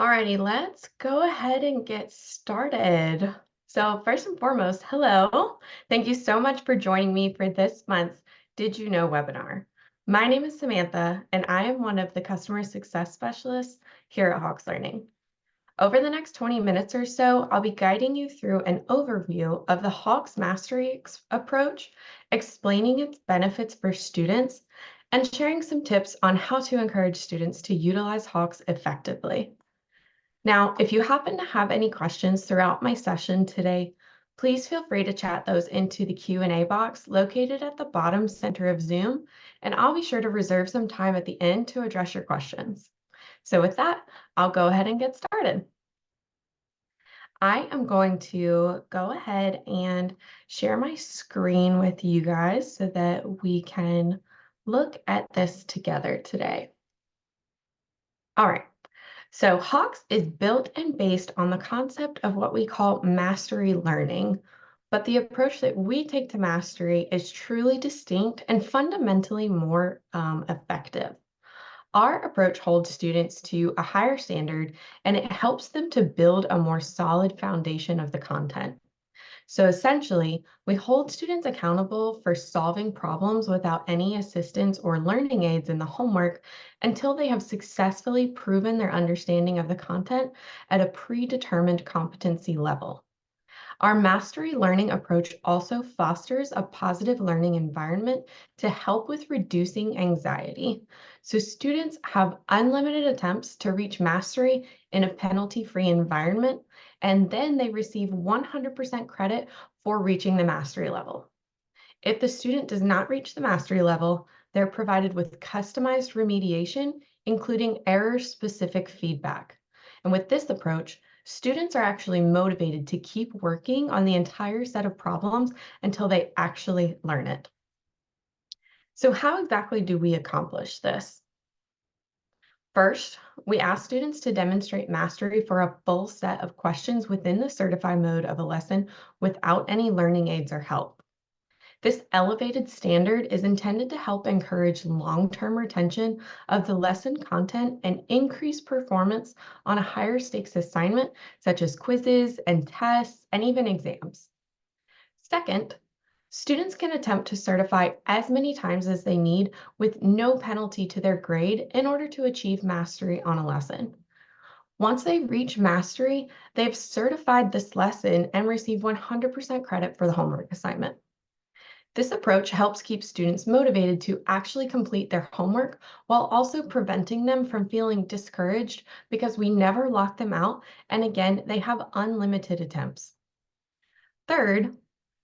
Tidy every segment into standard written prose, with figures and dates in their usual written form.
Alrighty, let's go ahead and get started. So first and foremost, hello. Thank you so much for joining me for this month's Did You Know webinar. My name is Samantha, and I am one of the customer success specialists here at Hawks Learning. Over the next 20 minutes or so, I'll be guiding you through an overview of the Hawks Mastery approach, explaining its benefits for students, and sharing some tips on how to encourage students to utilize Hawks effectively. Now, if you happen to have any questions throughout my session today, please feel free to chat those into the Q&A box located at the bottom center of Zoom, and I'll be sure to reserve some time at the end to address your questions. So with that, I'll go ahead and get started. I am going to go ahead and share my screen with you guys so that we can look at this together today. All right. So Hawks is built and based on the concept of what we call mastery learning, but the approach that we take to mastery is truly distinct and fundamentally more effective. Our approach holds students to a higher standard, and it helps them to build a more solid foundation of the content. So essentially, we hold students accountable for solving problems without any assistance or learning aids in the homework until they have successfully proven their understanding of the content at a predetermined competency level. Our mastery learning approach also fosters a positive learning environment to help with reducing anxiety. So students have unlimited attempts to reach mastery in a penalty-free environment, and then they receive 100% credit for reaching the mastery level. If the student does not reach the mastery level, they're provided with customized remediation, including error-specific feedback. And with this approach, students are actually motivated to keep working on the entire set of problems until they actually learn it. So how exactly do we accomplish this? First, we ask students to demonstrate mastery for a full set of questions within the certify mode of a lesson without any learning aids or help. This elevated standard is intended to help encourage long-term retention of the lesson content and increase performance on a higher stakes assignment, such as quizzes and tests and even exams. Second, students can attempt to certify as many times as they need with no penalty to their grade in order to achieve mastery on a lesson. Once they reach mastery, they've certified this lesson and receive 100% credit for the homework assignment. This approach helps keep students motivated to actually complete their homework while also preventing them from feeling discouraged because we never lock them out, and again, they have unlimited attempts. Third,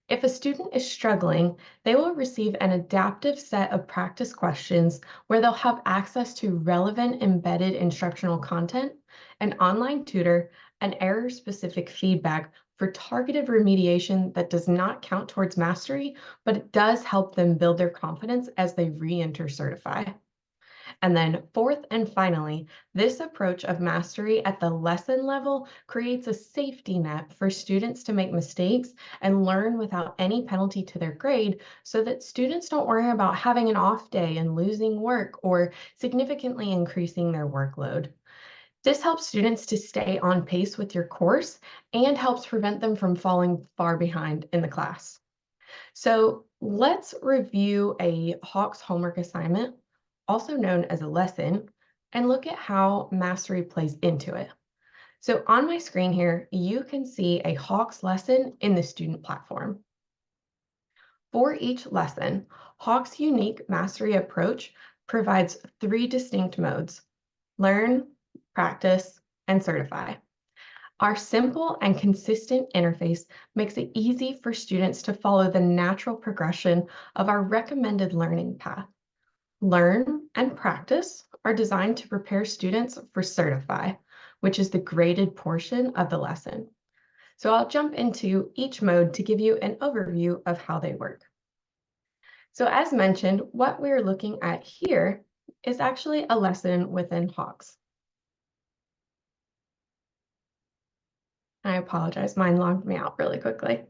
if a student is struggling, they will receive an adaptive set of practice questions where they'll have access to relevant embedded instructional content, an online tutor, and error-specific feedback for targeted remediation that does not count towards mastery, but it does help them build their confidence as they re-enter certify. And then fourth and finally, this approach of mastery at the lesson level creates a safety net for students to make mistakes and learn without any penalty to their grade so that students don't worry about having an off day and losing work or significantly increasing their workload. This helps students to stay on pace with your course and helps prevent them from falling far behind in the class. So let's review a Hawks homework assignment, also known as a lesson, and look at how mastery plays into it. So on my screen here, you can see a Hawks lesson in the student platform. For each lesson, Hawks' unique mastery approach provides 3 distinct modes: learn, practice, and certify. Our simple and consistent interface makes it easy for students to follow the natural progression of our recommended learning path. Learn and practice are designed to prepare students for certify, which is the graded portion of the lesson. So I'll jump into each mode to give you an overview of how they work. So as mentioned, what we're looking at here is actually a lesson within Hawks. I apologize, mine logged me out really quickly.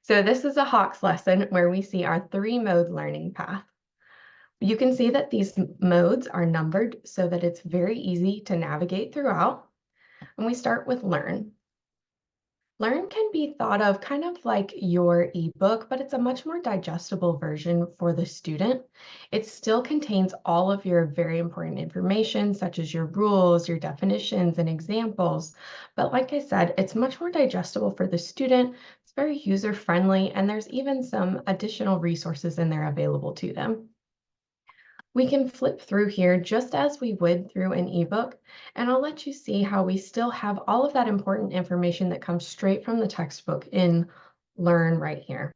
So this is a Hawks lesson where we see our 3-mode learning path. You can see that these modes are numbered so that it's very easy to navigate throughout. And we start with Learn. Learn can be thought of kind of like your ebook, but it's a much more digestible version for the student. It still contains all of your very important information, such as your rules, your definitions, and examples. But like I said, it's much more digestible for the student. It's very user-friendly, and there's even some additional resources in there available to them. We can flip through here just as we would through an ebook, and I'll let you see how we still have all of that important information that comes straight from the textbook in Learn right here.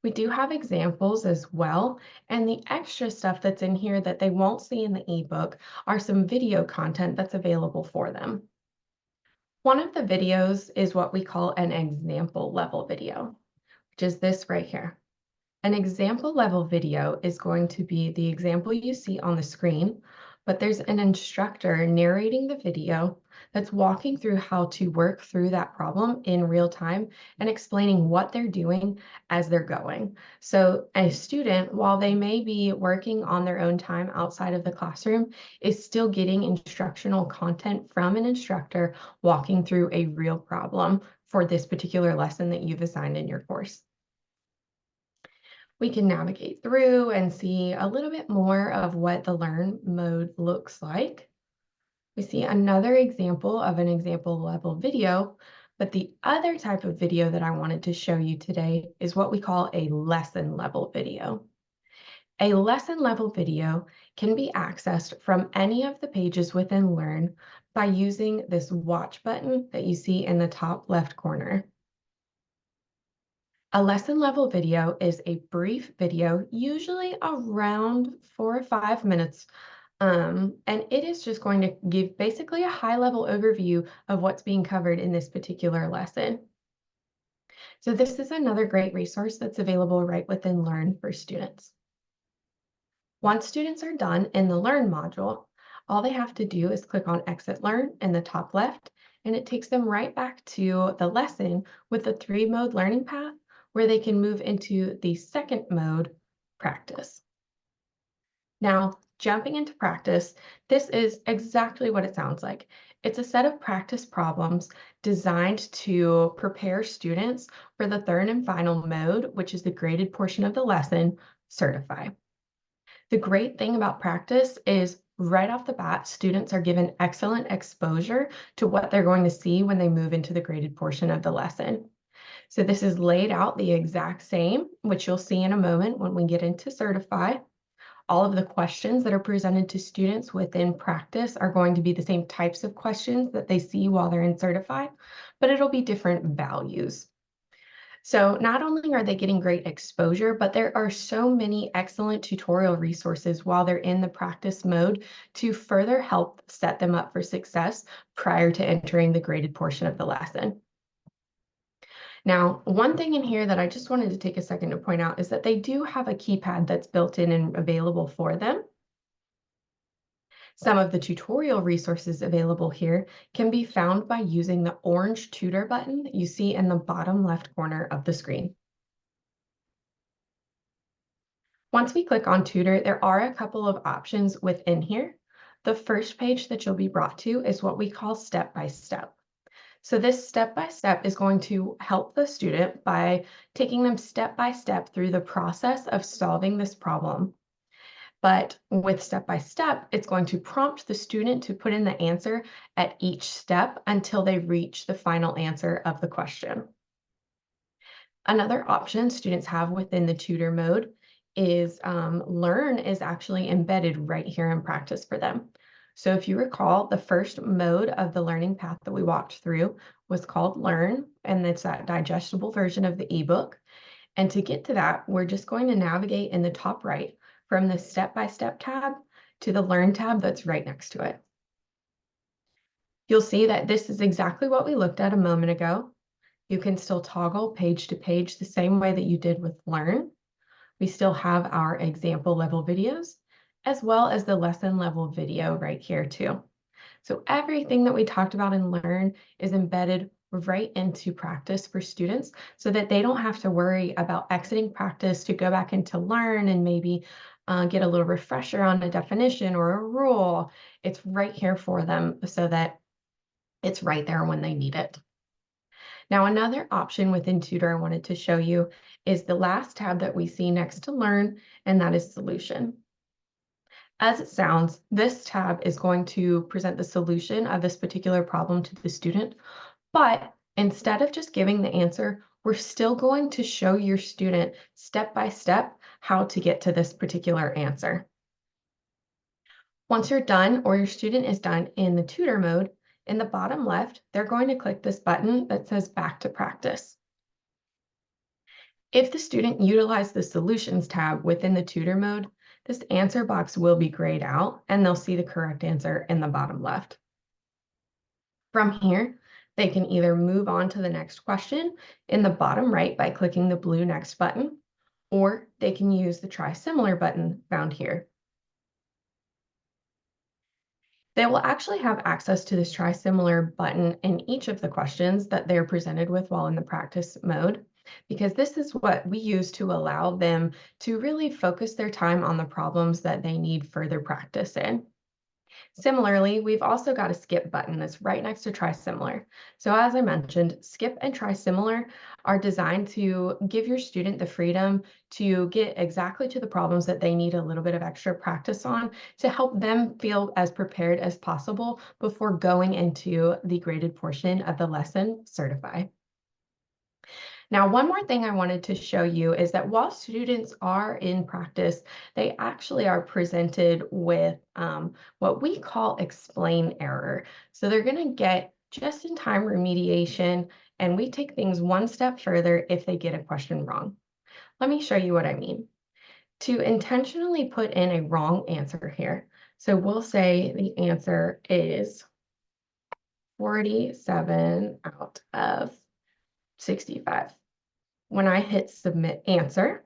We do have examples as well, and the extra stuff that's in here that they won't see in the ebook are some video content that's available for them. One of the videos is what we call an example level video, which is this right here. An example level video is going to be the example you see on the screen, but there's an instructor narrating the video that's walking through how to work through that problem in real time and explaining what they're doing as they're going. So a student, while they may be working on their own time outside of the classroom, is still getting instructional content from an instructor walking through a real problem for this particular lesson that you've assigned in your course. We can navigate through and see a little bit more of what the Learn mode looks like. We see another example of an example level video, but the other type of video that I wanted to show you today is what we call a lesson level video. A lesson level video can be accessed from any of the pages within Learn by using this watch button that you see in the top left corner. A lesson level video is a brief video, usually around 4 or 5 minutes, and it is just going to give basically a high level overview of what's being covered in this particular lesson. So this is another great resource that's available right within Learn for students. Once students are done in the Learn module, all they have to do is click on Exit Learn in the top left, and it takes them right back to the lesson with the 3-mode learning path, where they can move into the second mode, Practice. Now, jumping into practice, this is exactly what it sounds like. It's a set of practice problems designed to prepare students for the third and final mode, which is the graded portion of the lesson, Certify. The great thing about practice is right off the bat, students are given excellent exposure to what they're going to see when they move into the graded portion of the lesson. So this is laid out the exact same, which you'll see in a moment when we get into Certify. All of the questions that are presented to students within practice are going to be the same types of questions that they see while they're in Certify, but it'll be different values. So not only are they getting great exposure, but there are so many excellent tutorial resources while they're in the practice mode to further help set them up for success prior to entering the graded portion of the lesson. Now, one thing in here that I just wanted to take a second to point out is that they do have a keypad that's built in and available for them. Some of the tutorial resources available here can be found by using the orange tutor button that you see in the bottom left corner of the screen. Once we click on tutor, there are a couple of options within here. The first page that you'll be brought to is what we call step-by-step. So this step-by-step is going to help the student by taking them step-by-step through the process of solving this problem. But with step-by-step, it's going to prompt the student to put in the answer at each step until they reach the final answer of the question. Another option students have within the tutor mode is Learn is actually embedded right here in practice for them. So if you recall, the first mode of the learning path that we walked through was called Learn, and it's that digestible version of the ebook. And to get to that, we're just going to navigate in the top right from the step-by-step tab to the Learn tab that's right next to it. You'll see that this is exactly what we looked at a moment ago. You can still toggle page to page the same way that you did with Learn. We still have our example level videos, as well as the lesson level video right here too. So everything that we talked about in Learn is embedded right into practice for students so that they don't have to worry about exiting practice to go back into Learn and maybe get a little refresher on a definition or a rule. It's right here for them so that It's right there when they need it. Now, another option within Tutor I wanted to show you is the last tab that we see next to Learn, and that is Solution. As it sounds, this tab is going to present the solution of this particular problem to the student, but instead of just giving the answer, we're still going to show your student step by step how to get to this particular answer. Once you're done or your student is done in the tutor mode, in the bottom left, they're going to click this button that says Back to Practice. If the student utilized the Solutions tab within the tutor mode, this answer box will be grayed out and they'll see the correct answer in the bottom left. From here, they can either move on to the next question in the bottom right by clicking the blue Next button, or they can use the Try Similar button found here. They will actually have access to this Try Similar button in each of the questions that they're presented with while in the practice mode, because this is what we use to allow them to really focus their time on the problems that they need further practice in. Similarly, we've also got a skip button that's right next to Try Similar. So as I mentioned, skip and Try Similar are designed to give your student the freedom to get exactly to the problems that they need a little bit of extra practice on to help them feel as prepared as possible before going into the graded portion of the lesson, Certify. Now, one more thing I wanted to show you is that while students are in practice, they actually are presented with what we call explain error. So they're going to get just-in-time remediation, and we take things one step further if they get a question wrong. Let me show you what I mean. To intentionally put in a wrong answer here. So we'll say the answer is 47 out of 65. When I hit submit answer,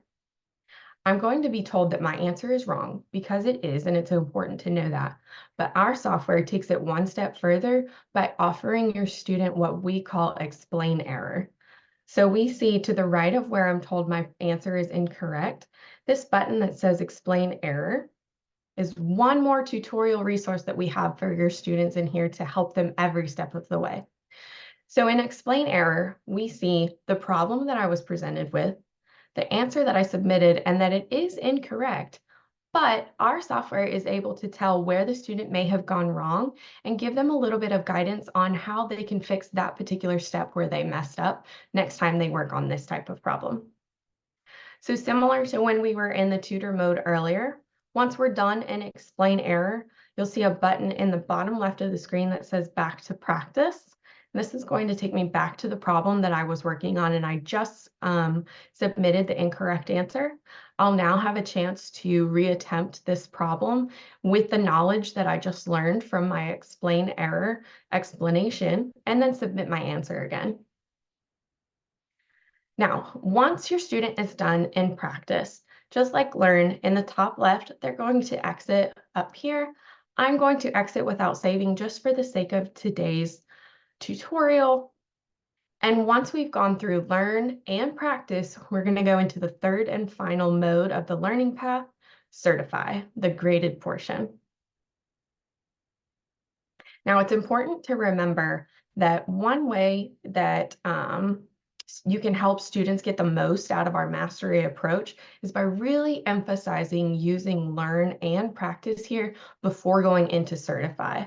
I'm going to be told that my answer is wrong because it is, and it's important to know that. But our software takes it one step further by offering your student what we call explain error. So we see to the right of where I'm told my answer is incorrect, this button that says explain error is one more tutorial resource that we have for your students in here to help them every step of the way. So in explain error, we see the problem that I was presented with, the answer that I submitted, and that it is incorrect, but our software is able to tell where the student may have gone wrong and give them a little bit of guidance on how they can fix that particular step where they messed up next time they work on this type of problem. So similar to when we were in the tutor mode earlier, once we're done and explain error, you'll see a button in the bottom left of the screen that says Back to Practice. This is going to take me back to the problem that I was working on, and I just submitted the incorrect answer. I'll now have a chance to reattempt this problem with the knowledge that I just learned from my explain error explanation, and then submit my answer again. Now, once your student is done in practice, just like Learn, in the top left, they're going to exit up here. I'm going to exit without saving just for the sake of today's tutorial. And once we've gone through Learn and Practice, we're going to go into the third and final mode of the learning path, Certify, the graded portion. Now, it's important to remember that one way that you can help students get the most out of our mastery approach is by really emphasizing using Learn and Practice here before going into Certify.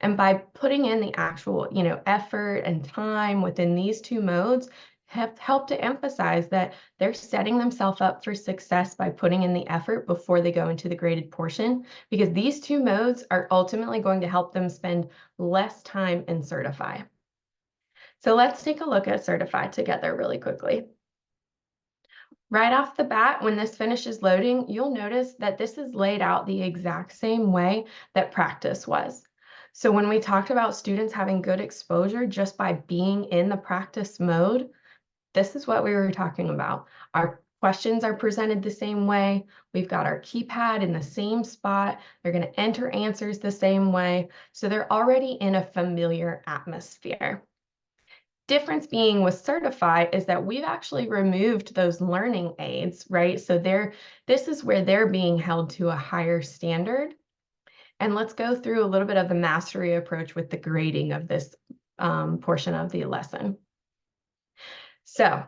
And by putting in the actual, effort and time within these two modes, have helped to emphasize that they're setting themselves up for success by putting in the effort before they go into the graded portion, because these two modes are ultimately going to help them spend less time in Certify. So let's take a look at Certify together really quickly. Right off the bat, when this finishes loading, you'll notice that this is laid out the exact same way that Practice was. So when we talked about students having good exposure just by being in the practice mode, this is what we were talking about. Our questions are presented the same way. We've got our keypad in the same spot. They're going to enter answers the same way. So they're already in a familiar atmosphere. Difference being with Certify is that we've actually removed those learning aids, right? So this is where they're being held to a higher standard. And let's go through a little bit of the mastery approach with the grading of this portion of the lesson. So,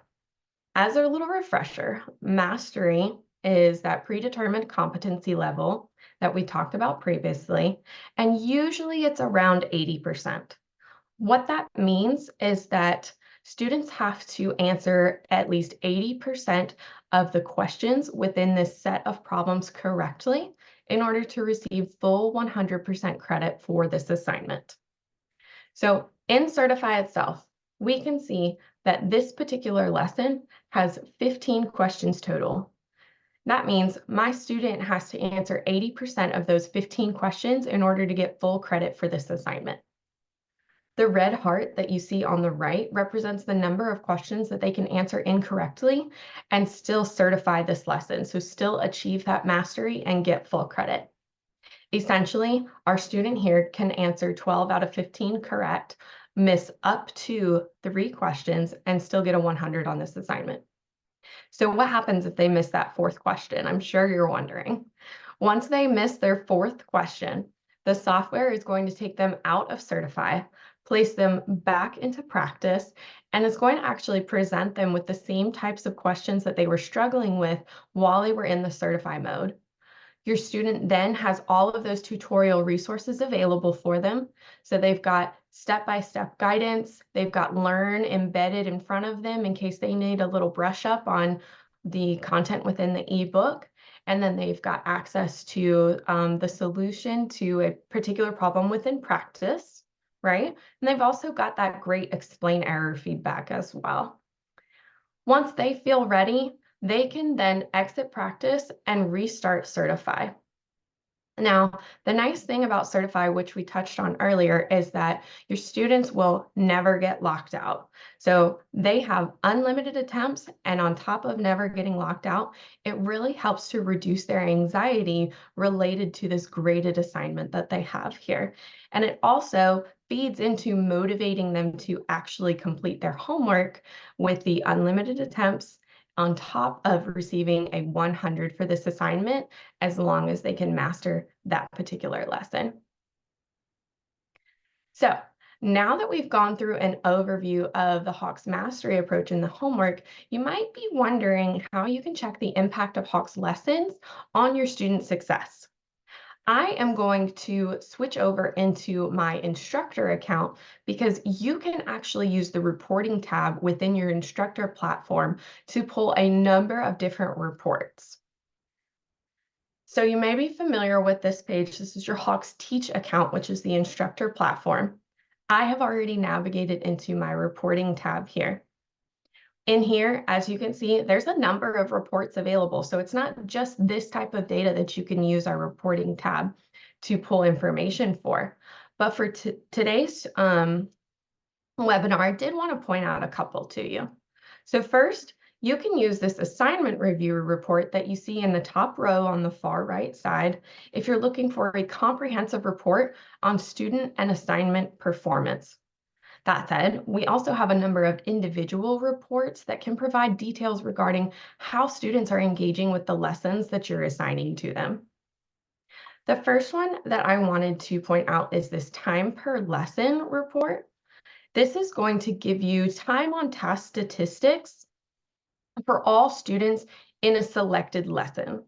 as a little refresher, mastery is that predetermined competency level that we talked about previously, and usually it's around 80%. What that means is that students have to answer at least 80% of the questions within this set of problems correctly in order to receive full 100% credit for this assignment. So in Certify itself, we can see that this particular lesson has 15 questions total. That means my student has to answer 80% of those 15 questions in order to get full credit for this assignment. The red heart that you see on the right represents the number of questions that they can answer incorrectly and still certify this lesson, so still achieve that mastery and get full credit. Essentially, our student here can answer 12 out of 15 correct, miss up to 3 questions, and still get a 100 on this assignment. So what happens if they miss that 4th question? I'm sure you're wondering. Once they miss their 4th question, the software is going to take them out of Certify, place them back into practice, and is going to actually present them with the same types of questions that they were struggling with while they were in the Certify mode. Your student then has all of those tutorial resources available for them. So they've got step-by-step guidance, they've got Learn embedded in front of them in case they need a little brush up on the content within the ebook. And then they've got access to the solution to a particular problem within practice, right? And they've also got that great explain error feedback as well. Once they feel ready, they can then exit practice and restart Certify. Now, the nice thing about Certify, which we touched on earlier, is that your students will never get locked out. So they have unlimited attempts, and on top of never getting locked out, it really helps to reduce their anxiety related to this graded assignment that they have here. And it also feeds into motivating them to actually complete their homework with the unlimited attempts on top of receiving a 100 for this assignment, as long as they can master that particular lesson. So now that we've gone through an overview of the Hawk's mastery approach in the homework, you might be wondering how you can check the impact of Hawk's lessons on your student success. I am going to switch over into my instructor account because you can actually use the reporting tab within your instructor platform to pull a number of different reports. So you may be familiar with this page. This is your Hawks Teach account, which is the instructor platform. I have already navigated into my reporting tab here. In here, as you can see, there's a number of reports available. So it's not just this type of data that you can use our reporting tab to pull information for. But for today's webinar, I did want to point out a couple to you. So first, you can use this assignment review report that you see in the top row on the far right side if you're looking for a comprehensive report on student and assignment performance. That said, we also have a number of individual reports that can provide details regarding how students are engaging with the lessons that you're assigning to them. The first one that I wanted to point out is this time per lesson report. This is going to give you time on task statistics for all students in a selected lesson.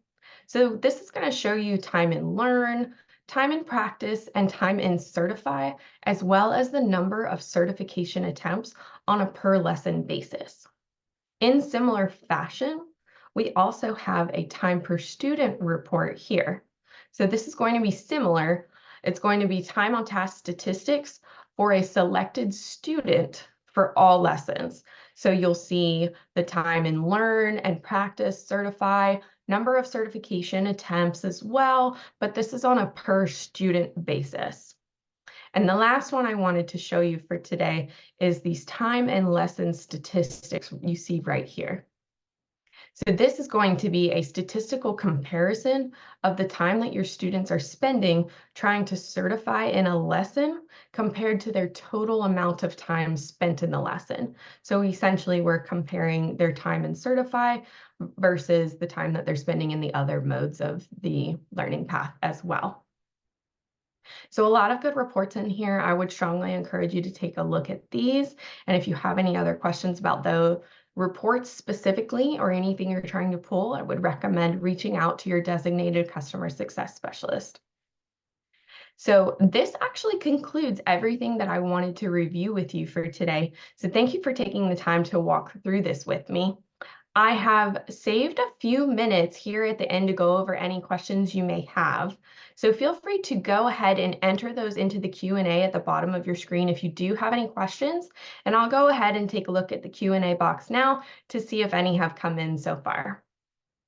So this is going to show you time in Learn, time in Practice, and time in Certify, as well as the number of certification attempts on a per lesson basis. In similar fashion, we also have a time per student report here. So this is going to be similar. It's going to be time on task statistics for a selected student for all lessons. So you'll see the time in Learn and Practice, Certify, number of certification attempts as well, but this is on a per student basis. And the last one I wanted to show you for today is these time and lesson statistics you see right here. So this is going to be a statistical comparison of the time that your students are spending trying to certify in a lesson compared to their total amount of time spent in the lesson. So essentially, we're comparing their time in certify versus the time that they're spending in the other modes of the learning path as well. So a lot of good reports in here. I would strongly encourage you to take a look at these. And if you have any other questions about the reports specifically or anything you're trying to pull, I would recommend reaching out to your designated customer success specialist. So this actually concludes everything that I wanted to review with you for today. So thank you for taking the time to walk through this with me. I have saved a few minutes here at the end to go over any questions you may have. So feel free to go ahead and enter those into the Q&A at the bottom of your screen if you do have any questions, and I'll go ahead and take a look at the Q&A box now to see if any have come in so far.